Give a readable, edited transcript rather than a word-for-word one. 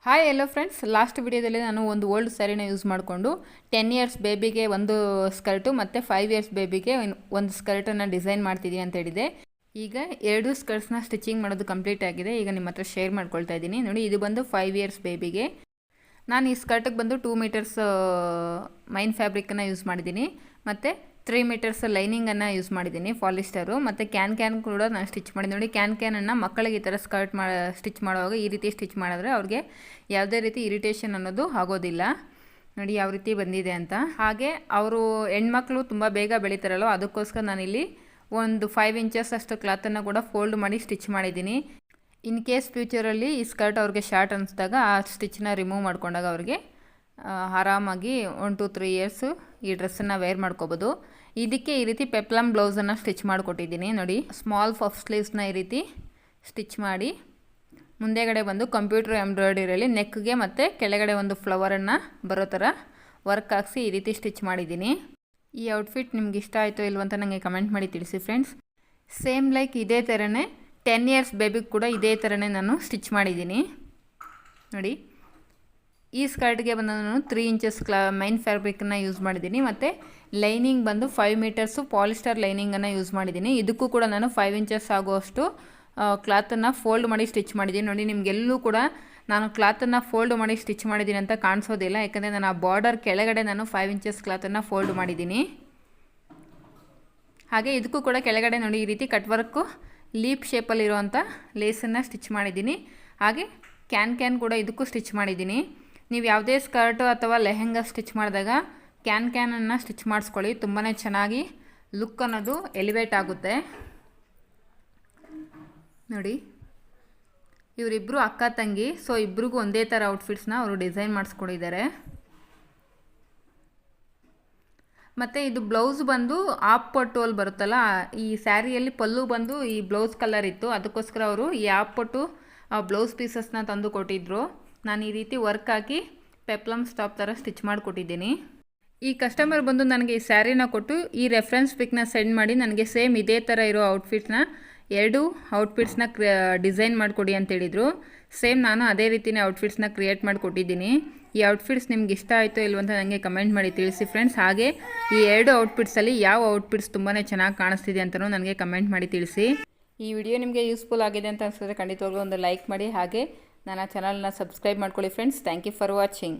Hi ಎಲ್ಲೋ friends, last ವಿಡಿಯೋದಲ್ಲಿ ನಾನು ಒಂದು ಓಲ್ಡ್ ಸ್ಯಾರಿನ ಯೂಸ್ ಮಾಡಿಕೊಂಡು 10 ಇಯರ್ಸ್ ಬೇಬಿಗೆ ಒಂದು ಸ್ಕರ್ಟು ಮತ್ತು 5 ಇಯರ್ಸ್ ಬೇಬಿಗೆ ಒಂದು ಸ್ಕರ್ಟನ್ನು ಡಿಸೈನ್ ಮಾಡ್ತಿದ್ದೀನಿ ಅಂತ ಹೇಳಿದೆ. ಈಗ 2 ಸ್ಕರ್ಟ್ಸ್ನ ಸ್ಟಿಚಿಂಗ್ ಮಾಡೋದು ಕಂಪ್ಲೀಟ್ ಆಗಿದೆ. ಈಗ ನಿಮ್ಮ ಹತ್ರ ಶೇರ್ ಮಾಡ್ಕೊಳ್ತಾ ಇದ್ದೀನಿ. ನೋಡಿ, ಇದು ಬಂದು 5 ಇಯರ್ಸ್ ಬೇಬಿಗೆ. ನಾನು ಈ ಸ್ಕರ್ಟಿಗೆ ಬಂದು 2 ಮೀಟರ್ಸ್ ಮೈನ್ ಫ್ಯಾಬ್ರಿಕನ್ನು ಯೂಸ್ ಮಾಡಿದ್ದೀನಿ ಮತ್ತು 3 ಮೀಟರ್ಸ್ ಲೈನಿಂಗನ್ನು ಯೂಸ್ ಮಾಡಿದ್ದೀನಿ, ಪಾಲಿಸ್ಟರು. ಮತ್ತು ಕ್ಯಾನ್ ಕೂಡ ನಾನು ಸ್ಟಿಚ್ ಮಾಡಿದ್ದೀನಿ. ನೋಡಿ, ಕ್ಯಾನನ್ನು ಮಕ್ಕಳಿಗೆ ಈ ಥರ ಸ್ಟಿಚ್ ಮಾಡುವಾಗ ಈ ರೀತಿ ಸ್ಟಿಚ್ ಮಾಡಿದ್ರೆ ಅವ್ರಿಗೆ ಯಾವುದೇ ರೀತಿ ಇರಿಟೇಷನ್ ಅನ್ನೋದು ಆಗೋದಿಲ್ಲ. ನೋಡಿ ಯಾವ ರೀತಿ ಬಂದಿದೆ ಅಂತ. ಹಾಗೆ ಅವರು ಹೆಣ್ಮಕ್ಳು ತುಂಬ ಬೇಗ ಬೆಳೀತಾರಲ್ವ, ಅದಕ್ಕೋಸ್ಕರ ನಾನಿಲ್ಲಿ ಒಂದು 5 ಇಂಚಸ್ ಅಷ್ಟು ಕ್ಲಾತನ್ನು ಕೂಡ ಫೋಲ್ಡ್ ಮಾಡಿ ಸ್ಟಿಚ್ ಮಾಡಿದ್ದೀನಿ. ಇನ್ ಕೇಸ್ ಫ್ಯೂಚರಲ್ಲಿ ಈ ಸ್ಕರ್ಟ್ ಅವ್ರಿಗೆ ಶಾರ್ಟ್ ಅನಿಸಿದಾಗ ಆ ಸ್ಟಿಚ್ನ ರಿಮೂವ್ ಮಾಡ್ಕೊಂಡಾಗ ಅವ್ರಿಗೆ ಆರಾಮಾಗಿ 1 to 3 ಇಯರ್ಸು ಈ ಡ್ರೆಸ್ಸನ್ನು ವೇರ್ ಮಾಡ್ಕೋಬೋದು. ಇದಕ್ಕೆ ಈ ರೀತಿ ಪೆಪ್ಲಮ್ ಬ್ಲೌಸನ್ನು ಸ್ಟಿಚ್ ಮಾಡಿಕೊಟ್ಟಿದ್ದೀನಿ. ನೋಡಿ, ಸ್ಮಾಲ್ ಪಫ್ ಸ್ಲೀವ್ಸ್ನ ಈ ರೀತಿ ಸ್ಟಿಚ್ ಮಾಡಿ ಮುಂದೆಗಡೆ ಬಂದು ಕಂಪ್ಯೂಟರ್ ಎಂಬ್ರಾಯ್ಡರಿಯಲ್ಲಿ ನೆಕ್ಗೆ ಮತ್ತು ಕೆಳಗಡೆ ಒಂದು ಫ್ಲವರನ್ನು ಬರೋ ಥರ ವರ್ಕ್ ಹಾಕ್ಸಿ ಈ ರೀತಿ ಸ್ಟಿಚ್ ಮಾಡಿದ್ದೀನಿ. ಈ ಔಟ್ಫಿಟ್ ನಿಮ್ಗೆ ಇಷ್ಟ ಆಯಿತು ಇಲ್ವ ಅಂತ ನನಗೆ ಕಮೆಂಟ್ ಮಾಡಿ ತಿಳಿಸಿ ಫ್ರೆಂಡ್ಸ್. ಸೇಮ್ ಲೈಕ್ ಇದೇ ಥರನೇ 10 ಇಯರ್ಸ್ ಬೇಬಿಗೆ ಕೂಡ ಇದೇ ಥರನೇ ನಾನು ಸ್ಟಿಚ್ ಮಾಡಿದ್ದೀನಿ. ನೋಡಿ, ಈ ಸ್ಕರ್ಟ್ಗೆ ಬಂದು ನಾನು 3 ಇಂಚಸ್ ಮೈನ್ ಫ್ಯಾಬ್ರಿಕನ್ನು ಯೂಸ್ ಮಾಡಿದ್ದೀನಿ ಮತ್ತು ಲೈನಿಂಗ್ ಬಂದು 5 ಮೀಟರ್ಸು ಪಾಲಿಸ್ಟರ್ ಲೈನಿಂಗನ್ನು ಯೂಸ್ ಮಾಡಿದ್ದೀನಿ. ಇದಕ್ಕೂ ಕೂಡ ನಾನು 5 ಇಂಚಸ್ ಆಗುವಷ್ಟು ಕ್ಲಾತನ್ನು ಫೋಲ್ಡ್ ಮಾಡಿ ಸ್ಟಿಚ್ ಮಾಡಿದ್ದೀನಿ. ನೋಡಿ, ನಿಮಗೆಲ್ಲೂ ಕೂಡ ನಾನು ಕ್ಲಾತನ್ನು ಫೋಲ್ಡ್ ಮಾಡಿ ಸ್ಟಿಚ್ ಮಾಡಿದ್ದೀನಿ ಅಂತ ಕಾಣಿಸೋದಿಲ್ಲ, ಯಾಕಂದರೆ ನಾನು ಆ ಬಾರ್ಡರ್ ಕೆಳಗಡೆ ನಾನು 5 ಇಂಚಸ್ ಕ್ಲಾತನ್ನು ಫೋಲ್ಡ್ ಮಾಡಿದ್ದೀನಿ. ಹಾಗೆ ಇದಕ್ಕೂ ಕೂಡ ಕೆಳಗಡೆ ನೋಡಿ ಈ ರೀತಿ ಕಟ್ ವರ್ಕು ಲೀಪ್ ಶೇಪಲ್ಲಿರುವಂಥ ಲೇಸನ್ನು ಸ್ಟಿಚ್ ಮಾಡಿದ್ದೀನಿ. ಹಾಗೆ ಕ್ಯಾನ್ ಕೂಡ ಇದಕ್ಕೂ ಸ್ಟಿಚ್ ಮಾಡಿದ್ದೀನಿ. ನೀವು ಯಾವುದೇ ಸ್ಕರ್ಟು ಅಥವಾ ಲೆಹೆಂಗಾ ಸ್ಟಿಚ್ ಮಾಡಿದಾಗ ಕ್ಯಾನನ್ನು ಸ್ಟಿಚ್ ಮಾಡಿಸ್ಕೊಳ್ಳಿ, ತುಂಬಾ ಚೆನ್ನಾಗಿ ಲುಕ್ ಅನ್ನೋದು ಎಲಿವೇಟ್ ಆಗುತ್ತೆ. ನೋಡಿ, ಇವರಿಬ್ಬರು ಅಕ್ಕ ತಂಗಿ, ಸೊ ಇಬ್ರಿಗೂ ಒಂದೇ ಥರ ಔಟ್ಫಿಟ್ಸ್ನ ಅವರು ಡಿಸೈನ್ ಮಾಡಿಸ್ಕೊಂಡಿದ್ದಾರೆ. ಮತ್ತು ಇದು ಬ್ಲೌಸ್ ಬಂದು ಆಪ್ ಪಟ್ಟುವಲ್ಲಿ ಬರುತ್ತಲ್ಲ, ಈ ಸ್ಯಾರಿಯಲ್ಲಿ ಪಲ್ಲು ಬಂದು ಈ ಬ್ಲೌಸ್ ಕಲರ್ ಇತ್ತು, ಅದಕ್ಕೋಸ್ಕರ ಅವರು ಈ ಆಪ್ ಪಟ್ಟು ಬ್ಲೌಸ್ ಪೀಸಸ್ನ ತಂದು ಕೊಟ್ಟಿದ್ದರು. ನಾನು ಈ ರೀತಿ ವರ್ಕ್ ಹಾಕಿ ಪೆಪ್ಲಮ್ ಸ್ಟಾಪ್ ಥರ ಸ್ಟಿಚ್ ಮಾಡಿಕೊಟ್ಟಿದ್ದೀನಿ. ಈ ಕಸ್ಟಮರ್ ಬಂದು ನನಗೆ ಈ ಸ್ಯಾರಿನ ಕೊಟ್ಟು ಈ ರೆಫರೆನ್ಸ್ ಪಿಕ್ನ ಸೆಂಡ್ ಮಾಡಿ ನನಗೆ ಸೇಮ್ ಇದೇ ಥರ ಇರೋ ಔಟ್ಫಿಟ್ಸ್ನ 2 ಔಟ್ಫಿಟ್ಸ್ನ ಡಿಸೈನ್ ಮಾಡಿಕೊಡಿ ಅಂತೇಳಿದರು. ಸೇಮ್ ನಾನು ಅದೇ ರೀತಿಯೇ ಔಟ್ಫಿಟ್ಸ್ನ ಕ್ರಿಯೇಟ್ ಮಾಡಿಕೊಟ್ಟಿದ್ದೀನಿ. ಈ ಔಟ್ಫಿಟ್ಸ್ ನಿಮ್ಗೆ ಇಷ್ಟ ಆಯಿತು ಇಲ್ವ ಅಂತ ನನಗೆ ಕಮೆಂಟ್ ಮಾಡಿ ತಿಳಿಸಿ ಫ್ರೆಂಡ್ಸ್. ಹಾಗೆ ಈ 2 ಔಟ್ಫಿಟ್ಸಲ್ಲಿ ಯಾವ ಔಟ್ಫಿಟ್ಸ್ ತುಂಬಾ ಚೆನ್ನಾಗಿ ಕಾಣಿಸ್ತಿದೆ ಅಂತಲೂ ನನಗೆ ಕಮೆಂಟ್ ಮಾಡಿ ತಿಳಿಸಿ. ಈ ವಿಡಿಯೋ ನಿಮಗೆ ಯೂಸ್ಫುಲ್ ಆಗಿದೆ ಅಂತ ಅನಿಸಿದ್ರೆ ಖಂಡಿತವಾಗ್ಲೂ ಒಂದು ಲೈಕ್ ಮಾಡಿ. ಹಾಗೆ ನನ್ನ ಚಾನಲ್ನ ಸಬ್ಸ್ಕ್ರೈಬ್ ಮಾಡ್ಕೊಳ್ಳಿ friends. Thank you for watching.